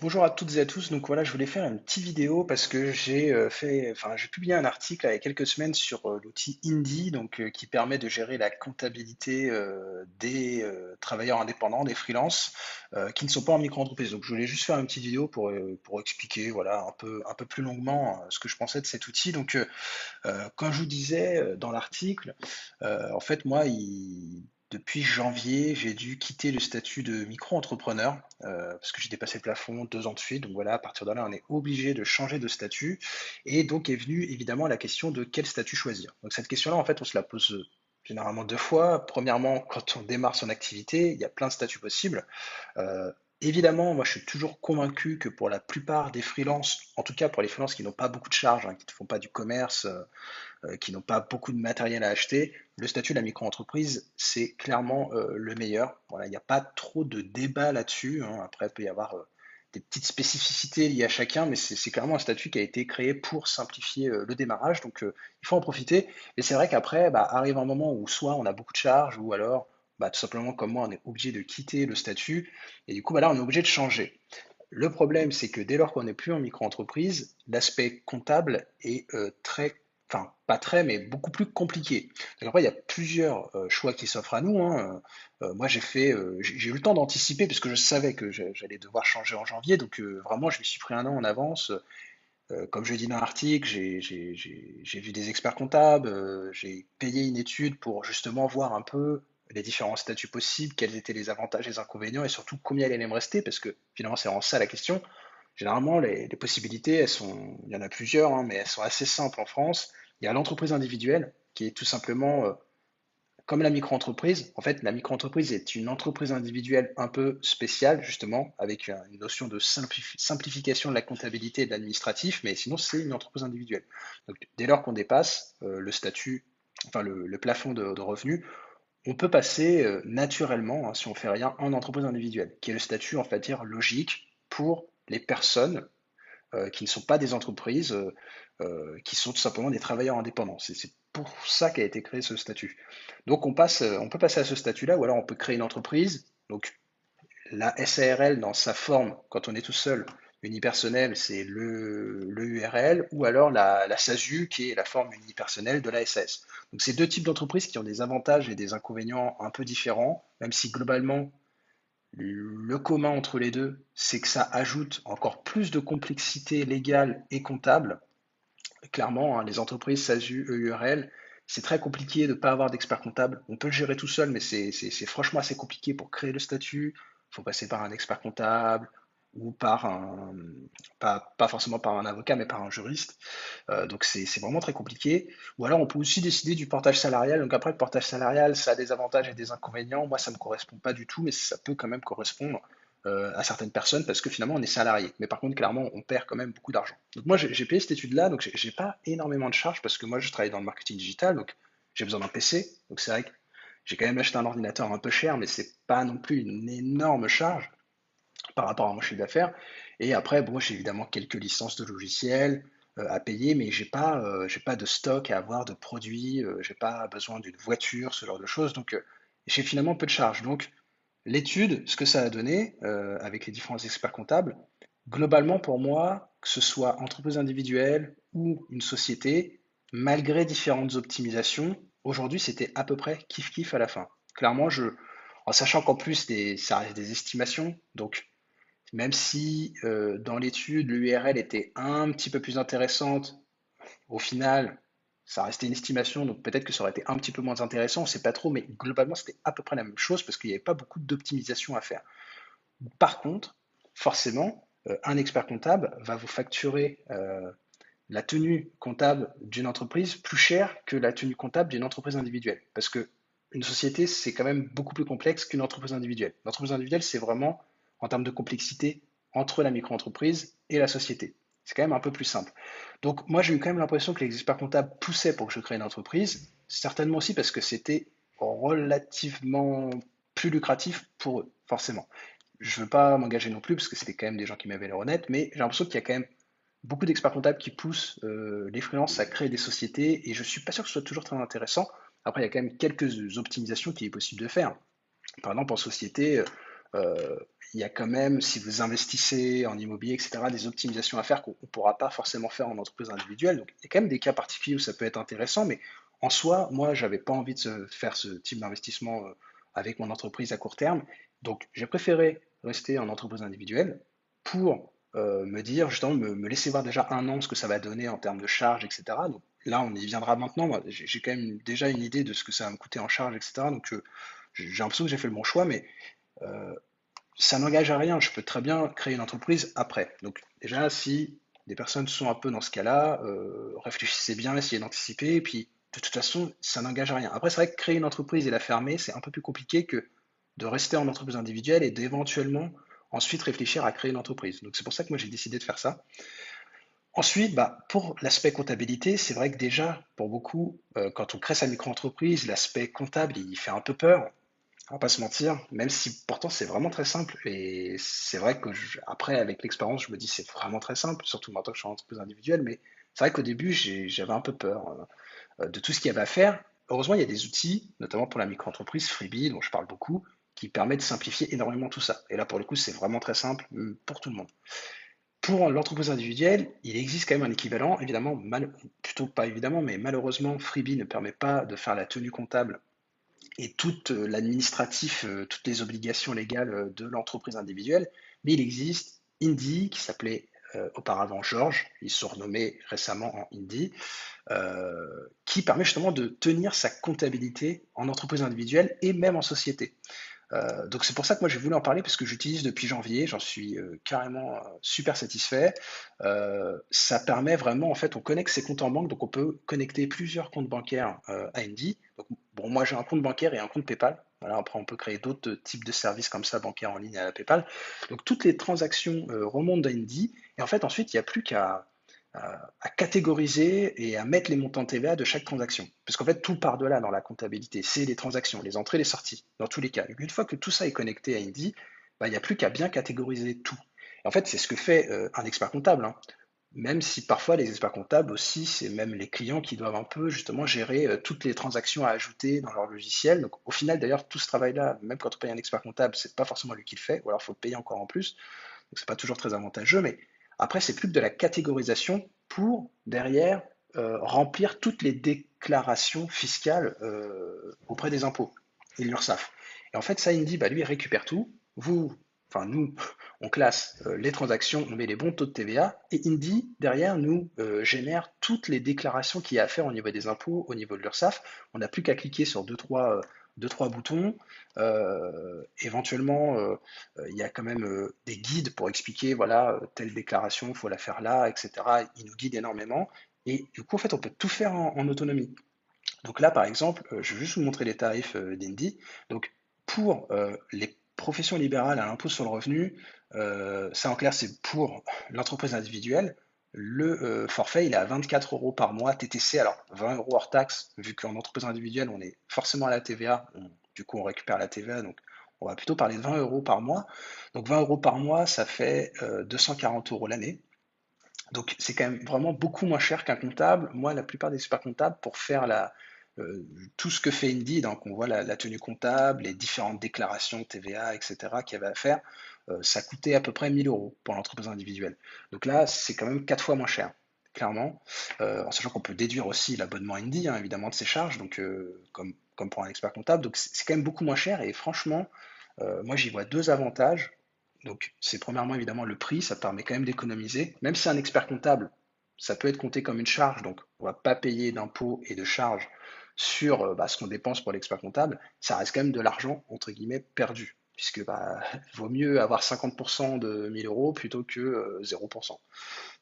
Bonjour à toutes et à tous. Donc voilà, je voulais faire une petite vidéo parce que j'ai publié un article il y a quelques semaines sur l'outil Indy, qui permet de gérer la comptabilité des travailleurs indépendants, des freelances qui ne sont pas en micro-entreprise. Donc je voulais juste faire une petite vidéo pour expliquer, voilà, un peu plus longuement ce que je pensais de cet outil. Comme je vous disais dans l'article, en fait, depuis janvier, j'ai dû quitter le statut de micro-entrepreneur parce que j'ai dépassé le plafond 2 ans de suite. Donc voilà, à partir de là, on est obligé de changer de statut. Et donc est venue évidemment la question de quel statut choisir. Donc cette question-là, en fait, on se la pose généralement deux fois. Premièrement, quand on démarre son activité, il y a plein de statuts possibles. Euh, Évidemment, moi je suis toujours convaincu que pour la plupart des freelances, en tout cas pour les freelances qui n'ont pas beaucoup de charges, qui ne font pas du commerce, qui n'ont pas beaucoup de matériel à acheter, le statut de la micro-entreprise, c'est clairement le meilleur. Voilà, il n'y a pas trop de débat là-dessus, hein. Après, il peut y avoir des petites spécificités liées à chacun, mais c'est clairement un statut qui a été créé pour simplifier le démarrage. Il faut en profiter. Et c'est vrai qu'après, arrive un moment où soit on a beaucoup de charges, ou alors, tout simplement comme moi, on est obligé de quitter le statut. Et du coup, là, on est obligé de changer. Le problème, c'est que dès lors qu'on n'est plus en micro-entreprise, l'aspect comptable est enfin pas très, mais beaucoup plus compliqué. Donc après, il y a plusieurs choix qui s'offrent à nous, hein. Moi, j'ai eu le temps d'anticiper parce que je savais que j'allais devoir changer en janvier, vraiment, je me suis pris un an en avance. Comme je dis dans l'article, j'ai vu des experts comptables, j'ai payé une étude pour justement voir un peu les différents statuts possibles, quels étaient les avantages et les inconvénients, et surtout combien il allait me rester, parce que finalement c'est vraiment ça la question. Généralement, les possibilités, il y en a plusieurs, hein, mais elles sont assez simples en France. Il y a l'entreprise individuelle, qui est tout simplement comme la micro-entreprise. En fait, la micro-entreprise est une entreprise individuelle un peu spéciale, justement, avec une notion de simplification de la comptabilité et de l'administratif, mais sinon, c'est une entreprise individuelle. Donc, dès lors qu'on dépasse le statut, enfin le plafond de revenus, on peut passer naturellement, hein, si on fait rien, en entreprise individuelle, qui est le statut, en fait, dire logique pour les personnes qui ne sont pas des entreprises, qui sont tout simplement des travailleurs indépendants. C'est pour ça qu'a été créé ce statut. Donc on peut passer à ce statut-là, ou alors on peut créer une entreprise. Donc la SARL dans sa forme, quand on est tout seul, unipersonnel, c'est le URL, ou alors la SASU, qui est la forme unipersonnelle de la SAS. Donc c'est deux types d'entreprises qui ont des avantages et des inconvénients un peu différents, même si globalement le commun entre les deux, c'est que ça ajoute encore plus de complexité légale et comptable. Clairement, hein, les entreprises SASU, EURL, c'est très compliqué de ne pas avoir d'expert comptable. On peut le gérer tout seul, mais c'est franchement assez compliqué pour créer le statut. Il faut passer par un expert comptable ou pas forcément par un avocat, mais par un juriste. Donc c'est vraiment très compliqué. Ou alors on peut aussi décider du portage salarial. Donc après, le portage salarial, ça a des avantages et des inconvénients. Moi, ça ne me correspond pas du tout, mais ça peut quand même correspondre à certaines personnes parce que finalement, on est salarié. Mais par contre, clairement, on perd quand même beaucoup d'argent. Donc moi, j'ai payé cette étude-là, donc j'ai pas énormément de charges parce que moi, je travaille dans le marketing digital, donc j'ai besoin d'un PC. Donc c'est vrai que j'ai quand même acheté un ordinateur un peu cher, mais c'est pas non plus une énorme charge par rapport à mon chiffre d'affaires. Et après, bon, j'ai évidemment quelques licences de logiciels à payer, mais j'ai pas de stock à avoir de produits, j'ai pas besoin d'une voiture, ce genre de choses. J'ai finalement peu de charges. Donc, l'étude, ce que ça a donné avec les différents experts comptables, globalement pour moi, que ce soit entreprise individuelle ou une société, malgré différentes optimisations, aujourd'hui c'était à peu près kiff-kiff à la fin. Clairement, en sachant qu'en plus ça reste des estimations, donc même si dans l'étude, l'URL était un petit peu plus intéressante, au final, ça restait une estimation, donc peut-être que ça aurait été un petit peu moins intéressant, on ne sait pas trop, mais globalement, c'était à peu près la même chose parce qu'il n'y avait pas beaucoup d'optimisation à faire. Par contre, forcément, un expert comptable va vous facturer la tenue comptable d'une entreprise plus cher que la tenue comptable d'une entreprise individuelle. Parce que une société, c'est quand même beaucoup plus complexe qu'une entreprise individuelle. L'entreprise individuelle, c'est vraiment, en termes de complexité, entre la micro-entreprise et la société. C'est quand même un peu plus simple. Donc moi, j'ai eu quand même l'impression que les experts comptables poussaient pour que je crée une entreprise, certainement aussi parce que c'était relativement plus lucratif pour eux, forcément. Je ne veux pas m'engager non plus parce que c'était quand même des gens qui m'avaient l'air honnête, mais j'ai l'impression qu'il y a quand même beaucoup d'experts comptables qui poussent les freelances à créer des sociétés et je suis pas sûr que ce soit toujours très intéressant. Après, il y a quand même quelques optimisations qu'il est possible de faire. Par exemple, en société, euh, il y a quand même, si vous investissez en immobilier, etc., des optimisations à faire qu'on ne pourra pas forcément faire en entreprise individuelle. Donc, il y a quand même des cas particuliers où ça peut être intéressant, mais en soi, moi, j'avais pas envie de faire ce type d'investissement avec mon entreprise à court terme. Donc, j'ai préféré rester en entreprise individuelle pour me dire, justement, me laisser voir déjà un an ce que ça va donner en termes de charges, etc. Donc, là, on y viendra maintenant. Moi, j'ai quand même déjà une idée de ce que ça va me coûter en charge, etc. Donc, j'ai l'impression que j'ai fait le bon choix, mais euh, ça n'engage à rien. Je peux très bien créer une entreprise après. Donc déjà, si des personnes sont un peu dans ce cas-là, réfléchissez bien, essayez d'anticiper. Et puis, de toute façon, ça n'engage à rien. Après, c'est vrai que créer une entreprise et la fermer, c'est un peu plus compliqué que de rester en entreprise individuelle et d'éventuellement ensuite réfléchir à créer une entreprise. Donc c'est pour ça que moi j'ai décidé de faire ça. Ensuite, bah, pour l'aspect comptabilité, c'est vrai que déjà, pour beaucoup, quand on crée sa micro-entreprise, l'aspect comptable, il fait un peu peur. On va pas se mentir, même si pourtant c'est vraiment très simple. Et c'est vrai que après, avec l'expérience, je me dis c'est vraiment très simple, surtout maintenant que je suis en entreprise individuelle. Mais c'est vrai qu'au début, j'avais un peu peur de tout ce qu'il y avait à faire. Heureusement, il y a des outils, notamment pour la micro-entreprise, Freebie, dont je parle beaucoup, qui permettent de simplifier énormément tout ça. Et là, pour le coup, c'est vraiment très simple pour tout le monde. Pour l'entreprise individuelle, il existe quand même un équivalent. Évidemment, plutôt pas évidemment, mais malheureusement, Freebie ne permet pas de faire la tenue comptable et tout l'administratif, toutes les obligations légales de l'entreprise individuelle, mais il existe Indy, qui s'appelait auparavant George, ils se sont renommés récemment en Indy, qui permet justement de tenir sa comptabilité en entreprise individuelle et même en société. Donc c'est pour ça que moi j'ai voulu en parler parce que j'utilise depuis janvier, j'en suis carrément super satisfait. Ça permet vraiment, en fait, on connecte ses comptes en banque, donc on peut connecter plusieurs comptes bancaires à Indy. Donc, bon, moi j'ai un compte bancaire et un compte PayPal. Voilà, après on peut créer d'autres types de services comme ça, bancaires en ligne à la PayPal. Donc toutes les transactions remontent dans Indy et en fait ensuite il n'y a plus qu'à catégoriser et à mettre les montants de TVA de chaque transaction. Parce qu'en fait, tout part de là dans la comptabilité. C'est les transactions, les entrées, les sorties, dans tous les cas. Une fois que tout ça est connecté à Indy, bah, il n'y a plus qu'à bien catégoriser tout. Et en fait, c'est ce que fait un expert comptable, hein. Même si parfois les experts comptables aussi, c'est même les clients qui doivent un peu justement gérer toutes les transactions à ajouter dans leur logiciel. Donc au final, d'ailleurs, tout ce travail-là, même quand on paye un expert comptable, c'est pas forcément lui qui le fait, ou alors il faut le payer encore en plus. Donc c'est pas toujours très avantageux, mais après c'est plus que de la catégorisation pour derrière remplir toutes les déclarations fiscales auprès des impôts et de l'URSSAF. Et en fait ça il me dit bah lui il récupère tout, vous, enfin nous on classe les transactions, on met les bons taux de TVA et Indy derrière nous génère toutes les déclarations qu'il y a à faire au niveau des impôts, au niveau de l'URSSAF. On n'a plus qu'à cliquer sur deux, trois boutons. Éventuellement, il y a quand même des guides pour expliquer, voilà, telle déclaration, il faut la faire là, etc. Ils nous guident énormément. Et du coup, en fait, on peut tout faire en autonomie. Donc là, par exemple, je vais juste vous montrer les tarifs d'Indy. Donc, pour les professions libérales à l'impôt sur le revenu, ça en clair, c'est pour l'entreprise individuelle. Le forfait, il est à 24 euros par mois TTC, alors 20 euros hors taxe, vu qu'en entreprise individuelle, on est forcément à la TVA, du coup, on récupère la TVA, donc on va plutôt parler de 20 euros par mois. Donc 20 euros par mois, ça fait 240 euros l'année. Donc c'est quand même vraiment beaucoup moins cher qu'un comptable. Moi, la plupart des experts comptables, pour faire tout ce que fait Indy, donc on voit la tenue comptable, les différentes déclarations TVA, etc., qu'il y avait à faire, ça coûtait à peu près 1000 euros pour l'entreprise individuelle. Donc là, c'est quand même 4 fois moins cher, clairement. En sachant qu'on peut déduire aussi l'abonnement Indy, hein, évidemment, de ses charges, donc comme pour un expert comptable. Donc c'est quand même beaucoup moins cher et franchement, moi, j'y vois deux avantages. Donc, c'est premièrement évidemment le prix, ça permet quand même d'économiser. Même si un expert comptable, ça peut être compté comme une charge, donc on ne va pas payer d'impôts et de charges sur bah, ce qu'on dépense pour l'expert comptable, ça reste quand même de l'argent, entre guillemets, perdu. Puisque bah, il vaut mieux avoir 50% de 1000 euros plutôt que 0%,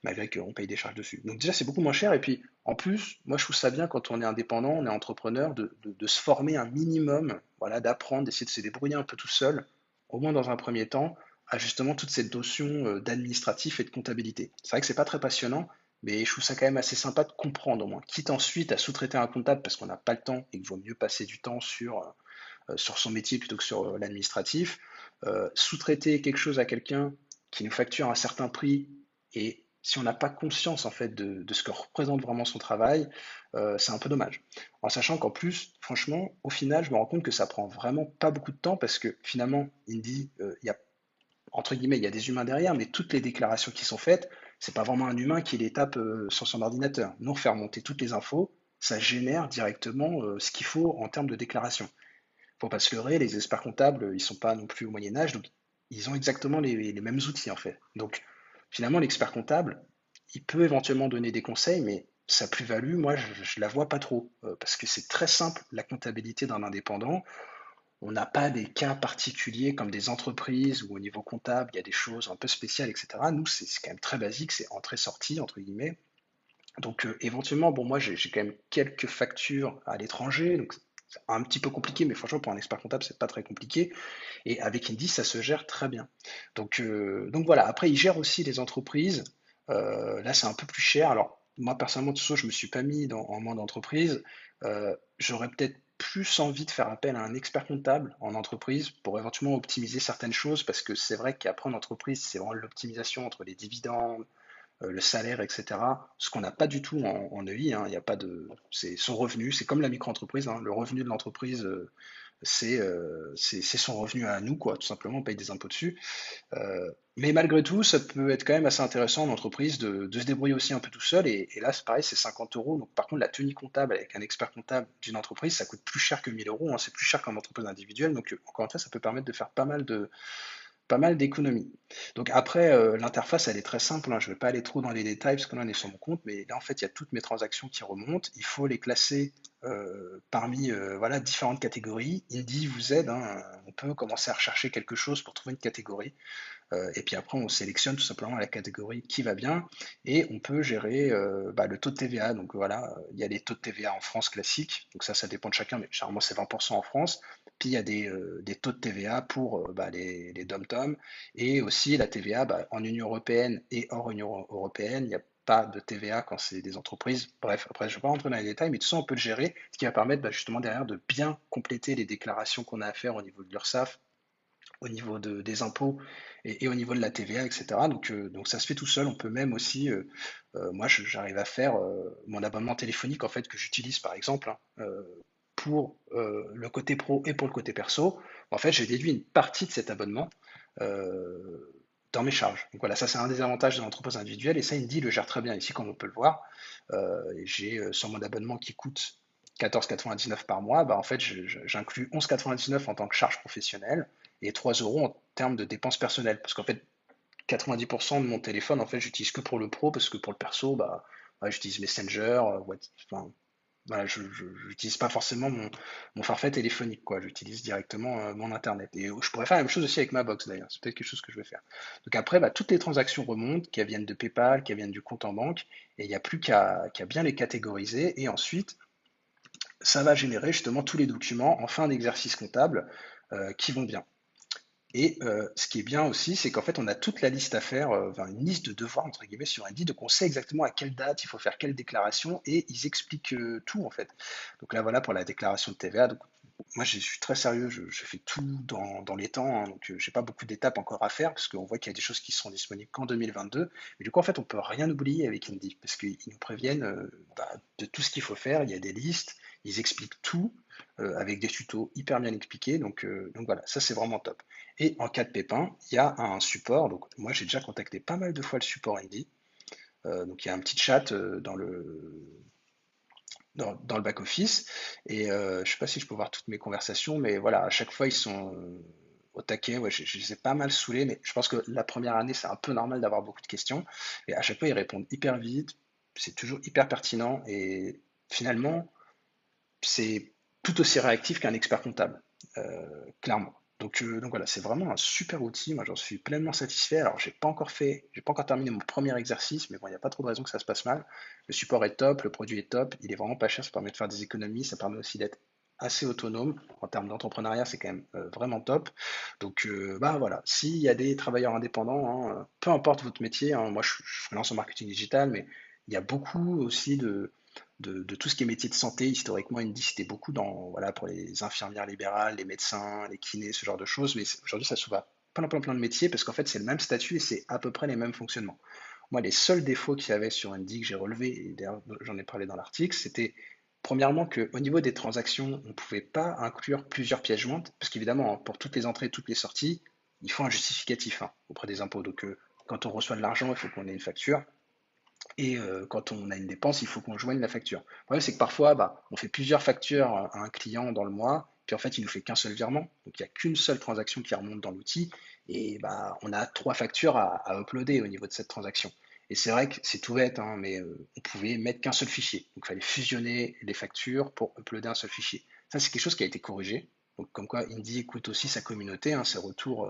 malgré qu'on paye des charges dessus. Donc déjà, c'est beaucoup moins cher. Et puis, en plus, moi, je trouve ça bien quand on est indépendant, on est entrepreneur, de se former un minimum, voilà, d'apprendre, d'essayer de se débrouiller un peu tout seul, au moins dans un premier temps, à justement toute cette notion d'administratif et de comptabilité. C'est vrai que c'est pas très passionnant, mais je trouve ça quand même assez sympa de comprendre au moins. Quitte ensuite à sous-traiter un comptable parce qu'on n'a pas le temps et qu'il vaut mieux passer du temps sur son métier plutôt que sur l'administratif. Sous-traiter quelque chose à quelqu'un qui nous facture un certain prix et si on n'a pas conscience en fait de ce que représente vraiment son travail, c'est un peu dommage. En sachant qu'en plus, franchement, au final, je me rends compte que ça prend vraiment pas beaucoup de temps parce que finalement, Indy, il y a entre guillemets, il y a des humains derrière, mais toutes les déclarations qui sont faites, c'est pas vraiment un humain qui les tape sur son ordinateur. Nous, on fait remonter toutes les infos, ça génère directement ce qu'il faut en termes de déclaration. Faut pas se leurrer, les experts comptables, ils sont pas non plus au Moyen Âge, donc ils ont exactement les mêmes outils en fait. Donc finalement, l'expert comptable, il peut éventuellement donner des conseils, mais sa plus-value, moi, je la vois pas trop, parce que c'est très simple, la comptabilité d'un indépendant. On n'a pas des cas particuliers comme des entreprises où au niveau comptable, il y a des choses un peu spéciales, etc. Nous, c'est quand même très basique, c'est entrée-sortie, entre guillemets. Donc éventuellement, bon, moi j'ai quand même quelques factures à l'étranger, donc c'est un petit peu compliqué, mais franchement pour un expert comptable c'est pas très compliqué. Et avec Indy ça se gère très bien. Donc voilà. Après il gère aussi les entreprises. Là c'est un peu plus cher. Alors moi personnellement de toute façon je me suis pas mis en mode entreprise. J'aurais peut-être plus envie de faire appel à un expert comptable en entreprise pour éventuellement optimiser certaines choses parce que c'est vrai qu'après en entreprise c'est vraiment l'optimisation entre les dividendes, le salaire, etc. Ce qu'on n'a pas du tout en EI, hein, il y a pas de, c'est son revenu, c'est comme la micro-entreprise, hein, le revenu de l'entreprise, c'est son revenu à nous, quoi, tout simplement, on paye des impôts dessus. Mais malgré tout, ça peut être quand même assez intéressant en entreprise de se débrouiller aussi un peu tout seul, et là, c'est pareil, c'est 50 euros. Donc, par contre, la tenue comptable avec un expert comptable d'une entreprise, ça coûte plus cher que 1000 euros, hein, c'est plus cher qu'en entreprise individuelle. Donc, encore une fois, ça peut permettre de faire pas mal d'économies. Donc après, l'interface, elle est très simple, hein. Je ne vais pas aller trop dans les détails parce que là, on est sur mon compte, mais là, en fait, il y a toutes mes transactions qui remontent. Il faut les classer parmi voilà, différentes catégories. Indy vous aide, hein. On peut commencer à rechercher quelque chose pour trouver une catégorie. Et puis après, on sélectionne tout simplement la catégorie qui va bien et on peut gérer le taux de TVA. Donc voilà, il y a les taux de TVA en France classiques, donc ça dépend de chacun, mais généralement c'est 20% en France. Puis il y a des taux de TVA pour les dom-tom et aussi la TVA en Union européenne et hors Union européenne. Il n'y a pas de TVA quand c'est des entreprises. Bref, après je ne vais pas rentrer dans les détails, mais tout ça on peut le gérer, ce qui va permettre justement derrière de bien compléter les déclarations qu'on a à faire au niveau de l'URSSAF, au niveau des impôts et au niveau de la TVA, etc. Donc ça se fait tout seul. On peut même aussi, moi j'arrive à faire mon abonnement téléphonique en fait que j'utilise par exemple, hein, pour le côté pro et pour le côté perso. En fait, j'ai déduit une partie de cet abonnement euh, dans mes charges. Donc voilà, ça c'est un des avantages de l'entreprise individuelle et ça Indy le gère très bien ici comme on peut le voir. J'ai sur mon abonnement qui coûte 14,99 par mois, en fait j'inclus 11,99 en tant que charge professionnelle et 3 euros en termes de dépenses personnelles. Parce qu'en fait, 90% de mon téléphone, en fait, j'utilise que pour le pro, parce que pour le perso, ouais, j'utilise Messenger, enfin, voilà, je n'utilise pas forcément mon forfait téléphonique, quoi. J'utilise directement mon internet. Et je pourrais faire la même chose aussi avec ma box d'ailleurs. C'est peut-être quelque chose que je vais faire. Donc après, toutes les transactions remontent, qu'elles viennent de PayPal, qu'elles viennent du compte en banque, et il n'y a plus qu'à bien les catégoriser. Et ensuite, ça va générer justement tous les documents en fin d'exercice comptable qui vont bien. Et ce qui est bien aussi, c'est qu'en fait, on a toute la liste à faire, enfin, une liste de devoirs, entre guillemets, sur Indeed, donc on sait exactement à quelle date il faut faire quelle déclaration, et ils expliquent tout, en fait. Donc là, voilà, pour la déclaration de TVA, donc moi, je suis très sérieux, je fais tout dans les temps, hein, donc j'ai pas beaucoup d'étapes encore à faire, parce qu'on voit qu'il y a des choses qui seront disponibles qu'en 2022, mais du coup, en fait, on peut rien oublier avec Indeed, parce qu'ils nous préviennent de tout ce qu'il faut faire, il y a des listes, ils expliquent tout, avec des tutos hyper bien expliqués, donc voilà, ça c'est vraiment top. Et en cas de pépin, il y a un support. Donc moi j'ai déjà contacté pas mal de fois le support Indie. Donc il y a un petit chat dans le back-office. Et je ne sais pas si je peux voir toutes mes conversations, mais voilà, à chaque fois ils sont au taquet. Ouais, je les ai pas mal saoulés, mais je pense que la première année c'est un peu normal d'avoir beaucoup de questions. Et à chaque fois ils répondent hyper vite, c'est toujours hyper pertinent. Et finalement, c'est tout aussi réactif qu'un expert comptable, clairement. Donc voilà, c'est vraiment un super outil. Moi, j'en suis pleinement satisfait. Alors, j'ai pas encore terminé mon premier exercice, mais bon, il n'y a pas trop de raison que ça se passe mal. Le support est top, le produit est top, il est vraiment pas cher, ça permet de faire des économies, ça permet aussi d'être assez autonome. En termes d'entrepreneuriat, c'est quand même vraiment top. Donc, voilà, s'il y a des travailleurs indépendants, hein, peu importe votre métier, hein, moi, je freelance en marketing digital, mais il y a beaucoup aussi de tout ce qui est métier de santé. Historiquement, Indy, c'était beaucoup voilà, pour les infirmières libérales, les médecins, les kinés, ce genre de choses. Mais aujourd'hui, ça s'ouvre à plein de métiers parce qu'en fait, c'est le même statut et c'est à peu près les mêmes fonctionnements. Moi, les seuls défauts qu'il y avait sur Indy que j'ai relevés, et d'ailleurs, j'en ai parlé dans l'article, c'était premièrement qu'au niveau des transactions, on ne pouvait pas inclure plusieurs pièces jointes parce qu'évidemment, pour toutes les entrées, toutes les sorties, il faut un justificatif hein, auprès des impôts. Donc, quand on reçoit de l'argent, il faut qu'on ait une facture. Et quand on a une dépense, il faut qu'on joigne la facture. Le problème, c'est que parfois, bah, on fait plusieurs factures à un client dans le mois, puis en fait, il nous fait qu'un seul virement. Donc, il n'y a qu'une seule transaction qui remonte dans l'outil. Et bah, on a trois factures à uploader au niveau de cette transaction. Et c'est vrai que c'est tout bête, hein, mais on pouvait mettre qu'un seul fichier. Donc, il fallait fusionner les factures pour uploader un seul fichier. Ça, c'est quelque chose qui a été corrigé. Donc, comme quoi, Indie écoute aussi sa communauté, hein, ses retours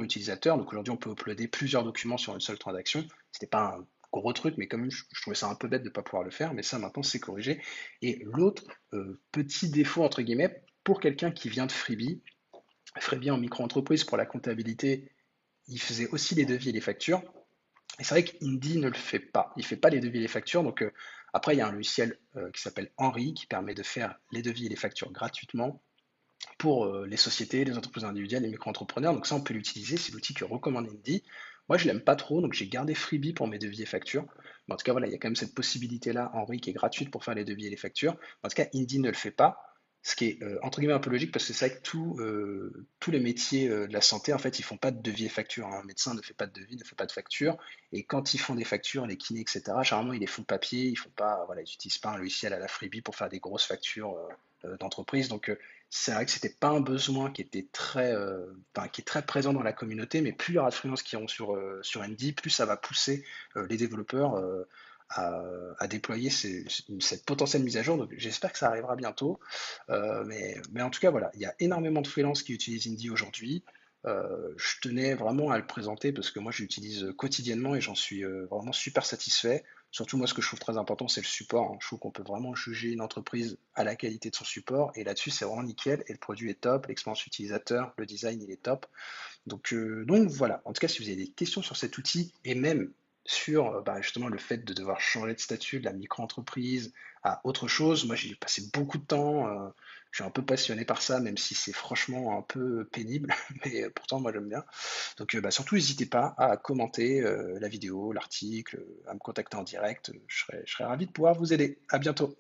utilisateurs. Donc, aujourd'hui, on peut uploader plusieurs documents sur une seule transaction. C'était pas un gros truc, mais quand même, je trouvais ça un peu bête de ne pas pouvoir le faire, mais ça maintenant c'est corrigé. Et l'autre petit défaut, entre guillemets, pour quelqu'un qui vient de Freebie en micro-entreprise pour la comptabilité, il faisait aussi les devis et les factures. Et c'est vrai qu'Indy ne le fait pas. Il ne fait pas les devis et les factures. Donc après, il y a un logiciel qui s'appelle Henry qui permet de faire les devis et les factures gratuitement pour les sociétés, les entreprises individuelles, les micro-entrepreneurs. Donc ça, on peut l'utiliser, c'est l'outil que recommande Indy. Moi, je l'aime pas trop, donc j'ai gardé Freebie pour mes devis et factures. Mais en tout cas, voilà, il y a quand même cette possibilité-là, Henri, qui est gratuite pour faire les devis et les factures. En tout cas, Indy ne le fait pas, ce qui est entre guillemets un peu logique parce que c'est vrai que tous les métiers de la santé, en fait, ils font pas de devis et factures, hein. Un médecin ne fait pas de devis, ne fait pas de facture. Et quand ils font des factures, les kinés, etc., généralement, ils les font papier, ils font pas, voilà, ils n'utilisent pas un logiciel à la Freebie pour faire des grosses factures d'entreprise. Donc, c'est vrai que c'était pas un besoin qui était enfin, qui est très présent dans la communauté, mais plus il y aura de freelances qui iront sur Andy, plus ça va pousser les développeurs à déployer cette potentielle mise à jour. Donc j'espère que ça arrivera bientôt. Mais en tout cas, voilà, il y a énormément de freelances qui utilisent Indy aujourd'hui. Je tenais vraiment à le présenter parce que moi je l'utilise quotidiennement et j'en suis vraiment super satisfait. Surtout moi ce que je trouve très important c'est le support, hein. Je trouve qu'on peut vraiment juger une entreprise à la qualité de son support et là-dessus c'est vraiment nickel et le produit est top, l'expérience utilisateur, le design il est top. Donc voilà, en tout cas si vous avez des questions sur cet outil et même sur bah, justement le fait de devoir changer de statut de la micro-entreprise à autre chose, moi j'ai passé beaucoup de temps, je suis un peu passionné par ça, même si c'est franchement un peu pénible, mais pourtant moi j'aime bien. Donc bah, surtout n'hésitez pas à commenter la vidéo, l'article, à me contacter en direct, je serais ravi de pouvoir vous aider. À bientôt.